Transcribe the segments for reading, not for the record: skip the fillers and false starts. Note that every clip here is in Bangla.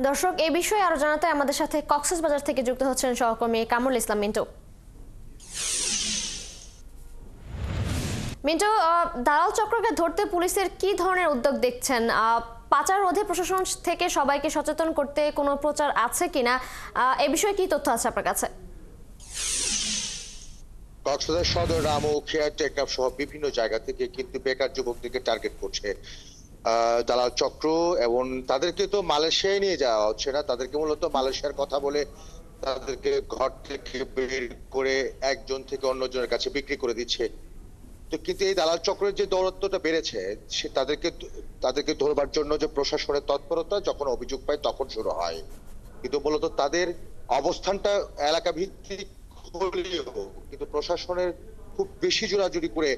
দর্শক এই বিষয়ে আরো জানাতে আমাদের সাথে কক্সবাজার থেকে যুক্ত হচ্ছেন সহকর্মী কামরুল ইসলাম মিন্টু। মিন্টু, দালাল চক্রকে ধরতে পুলিশের কি ধরনের উদ্যোগ দেখছেন? পাচার রোধে প্রশাসন থেকে সবাইকে সচেতন করতে কোনো প্রচার আছে কিনা, এই বিষয়ে কি তথ্য আছে আপনার কাছে? কক্সবাজার সদর, রামুখিয়া, টেকনাফ সহ বিভিন্ন জায়গা থেকে কিন্তু বেকার যুবকদেরকে টার্গেট করছে দালাল চক্র, এবং তাদেরকে তো মালয়েশিয়ায় নিয়ে যাওয়া হচ্ছে না, তাদেরকে মূলত মালয়েশিয়ার কথা বলে তাদেরকে ঘর থেকে বের করে একজন থেকে অন্যজনের কাছে বিক্রি করে দিচ্ছে। তো কিন্তু এই দালাল চক্রের যে দৌরত্বটা বেড়েছে, সে তাদেরকে ধরবার জন্য যে প্রশাসনের তৎপরতা যখন অভিযোগ পায় তখন শুরু হয়, কিন্তু মূলত তাদের অবস্থানটা এলাকা ভিত্তিক হলেও কিন্তু প্রশাসনের খুব বেশি জোরাজুরি করে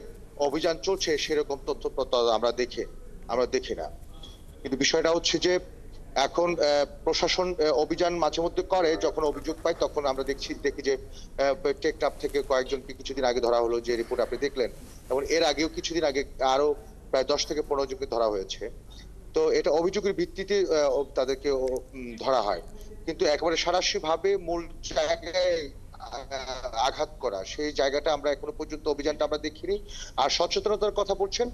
অভিযান চলছে সেরকম তথ্য আমরা দেখি না। কিন্তু বিষয়টা হচ্ছে যে এখন প্রশাসন অভিযান মাঝে মধ্যে করে, যখন অভিযোগ পায় তখন আমরা দেখি যে টেকনাফ থেকে কয়েকজনকে কিছুদিন আগে ধরা হলো, যে রিপোর্ট আপনি দেখলেন, এবং এর আগেও কিছুদিন আগে আরো প্রায় 10 থেকে 15 জনকে ধরা হয়েছে। তো এটা অভিযোগের ভিত্তিতে তাদেরকে ধরা হয়, কিন্তু একেবারে সরাসরি ভাবে মূল জায়গায় আঘাত করা সেই জায়গাটা আমরা এখনো পর্যন্ত অভিযানটা আমরা দেখিনি। আর সচেতনতার কথা বলছেন,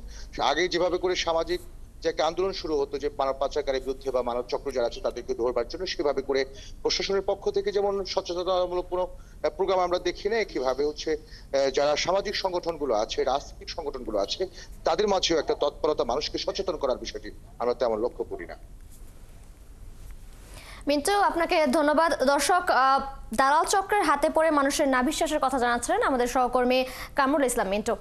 আগে যেভাবে করে সামাজিক যে একটা আন্দোলন শুরু হতো যে মানব পাচারকারীর বিরুদ্ধে বা মানব চক্র যারা আছে তাদেরকে ধরবার জন্য, সেভাবে করে প্রশাসনের পক্ষ থেকে যেমন সচেতনতামূলক কোনো প্রোগ্রাম আমরা দেখি না, কিভাবে হচ্ছে যারা সামাজিক সংগঠনগুলো আছে, রাজনৈতিক সংগঠনগুলো আছে, তাদের মাঝেও একটা তৎপরতা, মানুষকে সচেতন করার বিষয়টি আমরা তেমন লক্ষ্য করি না। মিন্টু, আপনাকে ধন্যবাদ। দর্শক, দালাল চক্রের হাতে পড়ে মানুষের নাভিশ্বাসের কথা জানাচ্ছিলেন আমাদের সহকর্মী কামরুল ইসলাম মিন্টু।